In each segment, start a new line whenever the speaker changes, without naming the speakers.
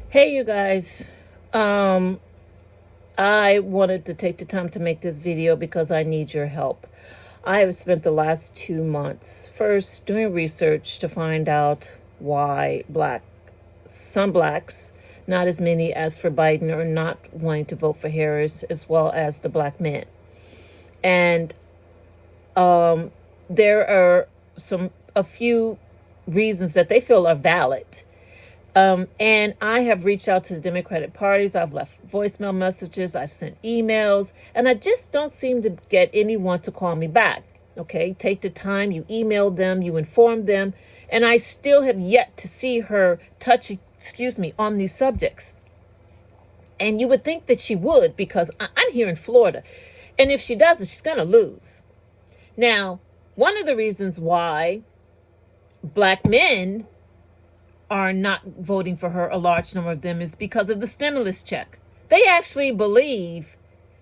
Hey, you guys. Um, I wanted to take the time to make this video because I need your help. I have spent the last 2 months first doing research to find out why some blacks, not as many as for Biden, are not wanting to vote for Harris, as well as the black men. And um, there are a few reasons that they feel are valid. And I have reached out to the Democratic parties. I've left voicemail messages. I've sent emails, and I just don't seem to get anyone to call me back. Okay, take the time. You emailed them, you informed them, and I still have yet to see her touch, on these subjects. And you would think that she would, because I'm here in Florida, and if she doesn't, she's going to lose. Now, one of the reasons why black men are not voting for her, a large number of them, is because of the stimulus check. They actually believe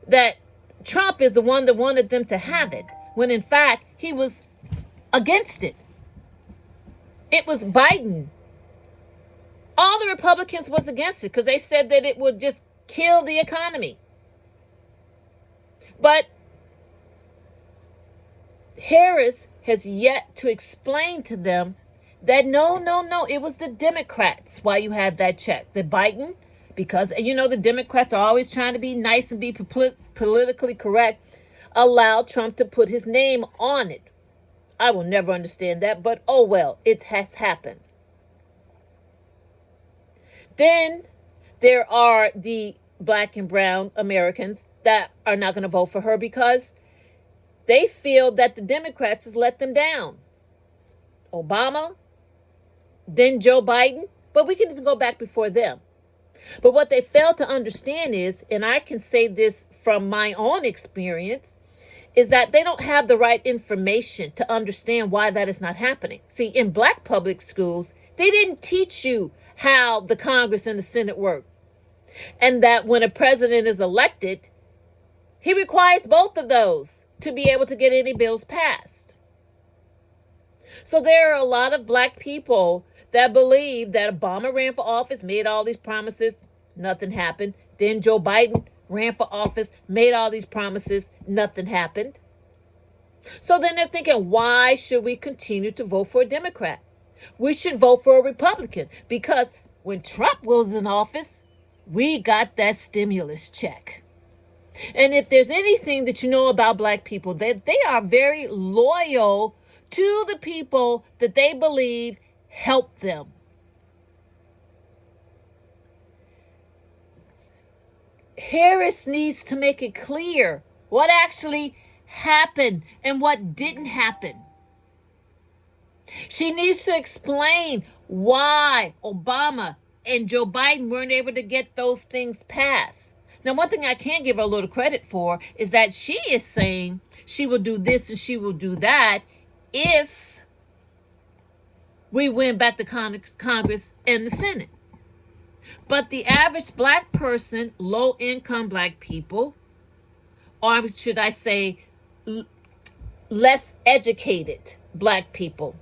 that Trump is the one that wanted them to have it, when in fact he was against it. It was Biden. All the Republicans was against it because they said that it would just kill the economy. But Harris has yet to explain to them that no, it was the Democrats why you had that check. The Biden, because the Democrats are always trying to be nice and be politically correct, allowed Trump to put his name on it. I will never understand that, but oh well, it has happened. Then there are the black and brown Americans that are not going to vote for her because they feel that the Democrats has let them down. Obama, then Joe Biden, but we can even go back before them. But what they fail to understand is, and I can say this from my own experience, is that they don't have the right information to understand why that is not happening. See, in black public schools, they didn't teach you how the Congress and the Senate work. And that when a president is elected, he requires both of those to be able to get any bills passed. So there are a lot of black people that believe that Obama ran for office, made all these promises, nothing happened. Then Joe Biden ran for office, made all these promises, nothing happened. So then they're thinking, why should we continue to vote for a Democrat? We should vote for a Republican, because when Trump was in office, we got that stimulus check. And if there's anything that you know about black people, they are very loyal to the people that they believe help them. Harris needs to make it clear what actually happened and what didn't happen. She needs to explain why Obama and Joe Biden weren't able to get those things passed. Now, one thing I can give her a little credit for is that she is saying she will do this and she will do that if we win back the Congress and the Senate. But the average black person, low-income black people, or should I say less educated black people,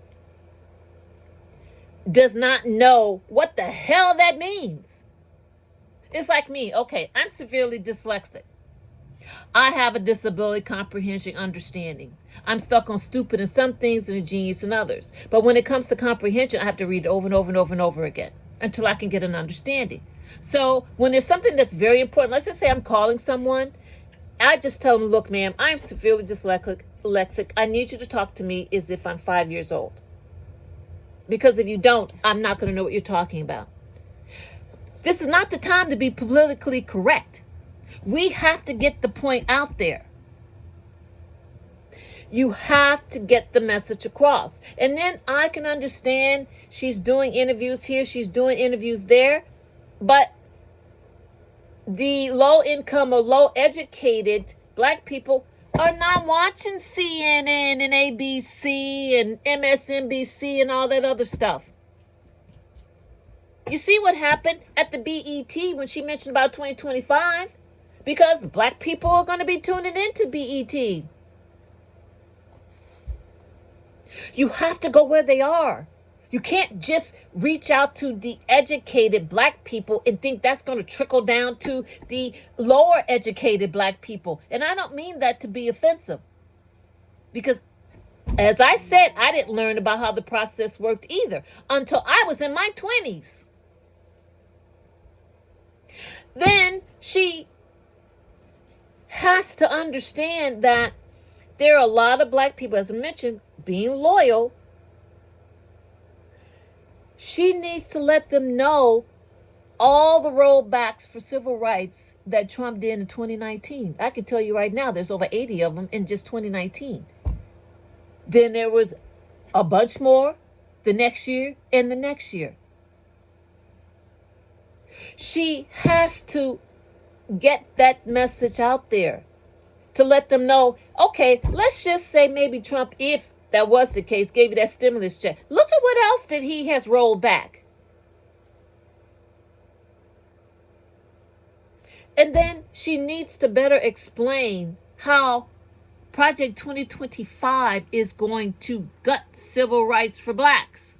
does not know what the hell that means. It's like me. Okay, I'm severely dyslexic. I have a disability comprehension understanding. I'm stuck on stupid in some things and a genius in others. But when it comes to comprehension, I have to read it over and over and over and over again until I can get an understanding. So when there's something that's very important, let's just say I'm calling someone, I just tell them, look, ma'am, I'm severely dyslexic. I need you to talk to me as if I'm 5 years old. Because if you don't, I'm not going to know what you're talking about. This is not the time to be politically correct. We have to get the point out there. You have to get the message across. And then I can understand she's doing interviews here, she's doing interviews there, but the low income or low educated black people are not watching CNN and ABC and MSNBC and all that other stuff. You see what happened at the BET when she mentioned about 2025? Because black people are going to be tuning into BET. You have to go where they are. You can't just reach out to the educated black people and think that's going to trickle down to the lower educated black people. And I don't mean that to be offensive. Because as I said, I didn't learn about how the process worked either until I was in my 20s. Then she has to understand that there are a lot of black people, as I mentioned, being loyal. She needs to let them know all the rollbacks for civil rights that Trump did in 2019. I can tell you right now, there's over 80 of them in just 2019. Then there was a bunch more the next year and the next year. She has to get that message out there to let them know, okay, let's just say maybe Trump, if that was the case, gave you that stimulus check. Look at what else that he has rolled back. And then she needs to better explain how Project 2025 is going to gut civil rights for blacks.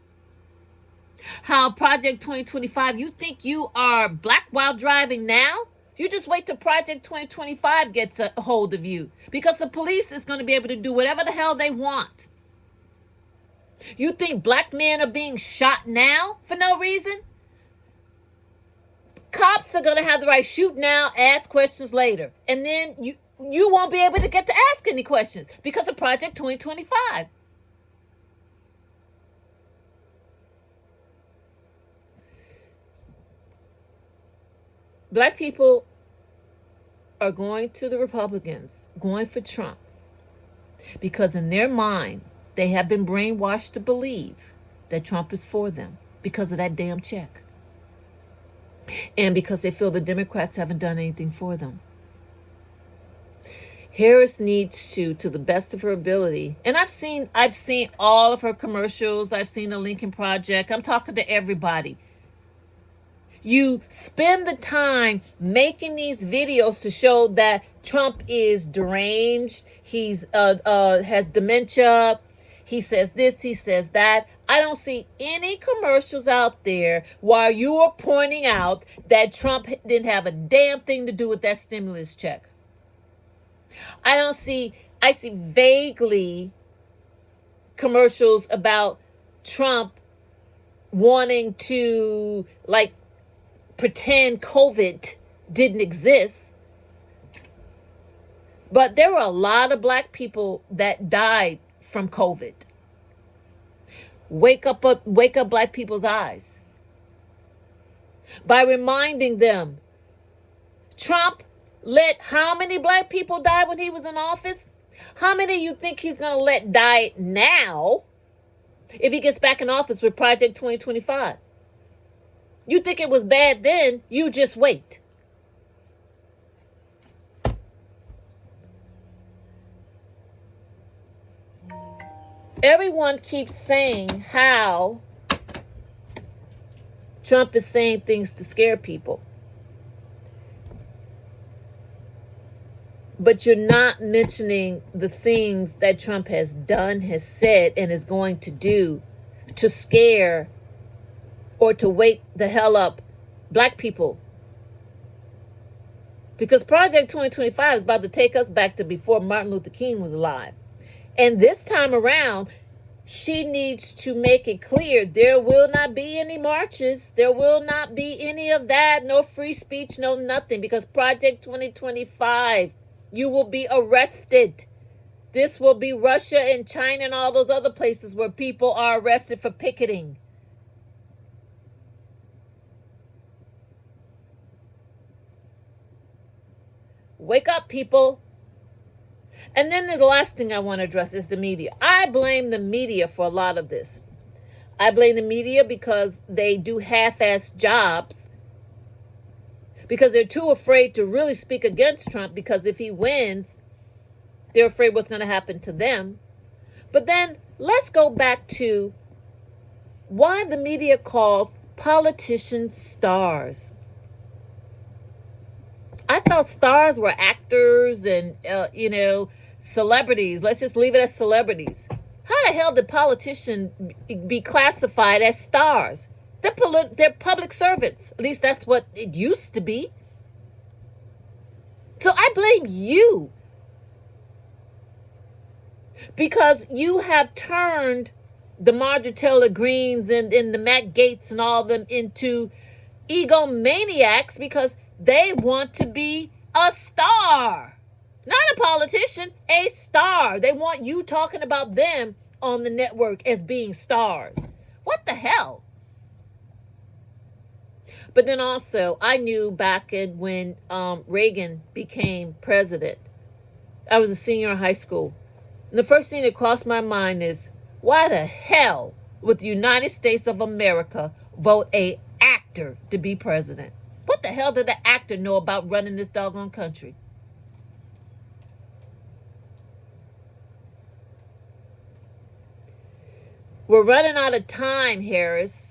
How Project 2025, you think you are black while driving now? You just wait till Project 2025 gets a hold of you, because the police is going to be able to do whatever the hell they want. You think black men are being shot now for no reason? Cops are going to have the right shoot now, ask questions later. And then you won't be able to get to ask any questions because of Project 2025. Black people are going to the Republicans, going for Trump, because in their mind, they have been brainwashed to believe that Trump is for them because of that damn check. And because they feel the Democrats haven't done anything for them. Harris needs to the best of her ability, and I've seen all of her commercials. I've seen the Lincoln Project. I'm talking to everybody. You spend the time making these videos to show that Trump is deranged. He's has dementia. He says this, he says that. I don't see any commercials out there while you are pointing out that Trump didn't have a damn thing to do with that stimulus check. I see vaguely commercials about Trump wanting to pretend COVID didn't exist. But there were a lot of black people that died from COVID. Wake up black people's eyes by reminding them, Trump let how many black people die when he was in office? How many you think he's going to let die now if he gets back in office with Project 2025? You think it was bad then, you just wait. Everyone keeps saying how Trump is saying things to scare people. But you're not mentioning the things that Trump has done, has said, and is going to do to scare or to wake the hell up black people. Because Project 2025 is about to take us back to before Martin Luther King was alive. And this time around, she needs to make it clear there will not be any marches. There will not be any of that. No free speech, no nothing. Because Project 2025, you will be arrested. This will be Russia and China and all those other places where people are arrested for picketing. Wake up, people. And then the last thing I want to address is the media. I blame the media for a lot of this. I blame the media because they do half-assed jobs, because they're too afraid to really speak against Trump, because if he wins, they're afraid what's going to happen to them. But then let's go back to why the media calls politicians stars. I thought stars were actors and, celebrities. Let's just leave it as celebrities. How the hell did politicians be classified as stars? They're public servants. At least that's what it used to be. So I blame you, because you have turned the Marjorie Taylor Greens and the Matt Gaetz and all of them into egomaniacs because they want to be a star. Not a politician, a star. They want you talking about them on the network as being stars. What the hell? But then also, I knew back in when Reagan became president, I was a senior in high school. And the first thing that crossed my mind is, why the hell would the United States of America vote an actor to be president? What the hell did the actor know about running this doggone country? We're running out of time, Harris.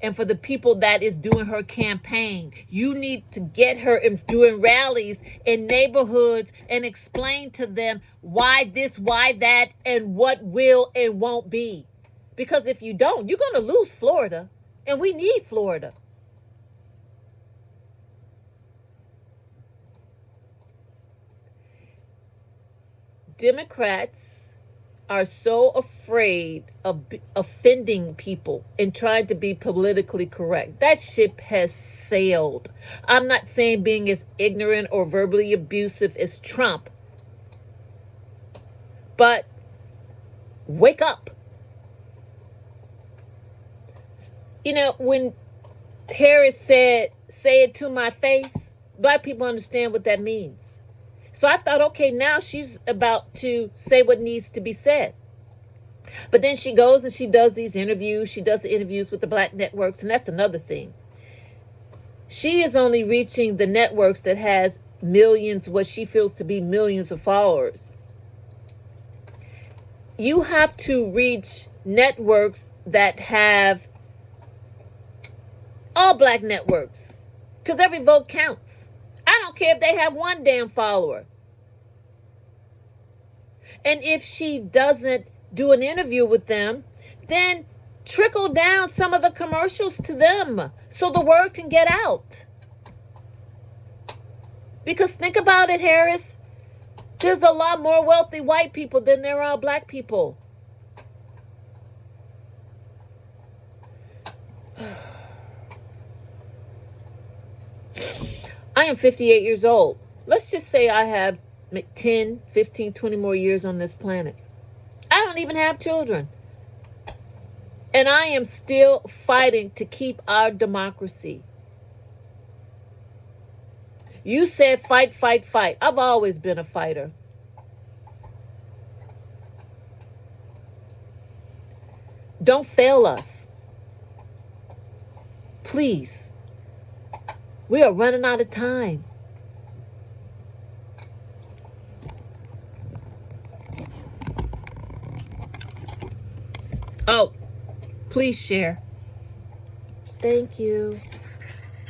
And for the people that is doing her campaign, you need to get her in doing rallies in neighborhoods and explain to them why this, why that, and what will and won't be. Because if you don't, you're going to lose Florida. And we need Florida. Democrats are so afraid of offending people and trying to be politically correct. That ship has sailed. I'm not saying being as ignorant or verbally abusive as Trump, but wake up. You know, when Harris said, "Say it to my face," Black people understand what that means. So I thought, okay, now she's about to say what needs to be said. But then she goes and she does these interviews. She does the interviews with the Black networks, and that's another thing. She is only reaching the networks that has millions, what she feels to be millions of followers. You have to reach networks that have all Black networks, because every vote counts. I don't care if they have one damn follower. And if she doesn't do an interview with them, then trickle down some of the commercials to them so the word can get out. Because think about it, Harris. There's a lot more wealthy white people than there are Black people. I am 58 years old. Let's just say I have 10, 15, 20 more years on this planet. I don't even have children. And I am still fighting to keep our democracy. You said fight, fight, fight. I've always been a fighter. Don't fail us. Please. We are running out of time. Oh, please share. Thank you.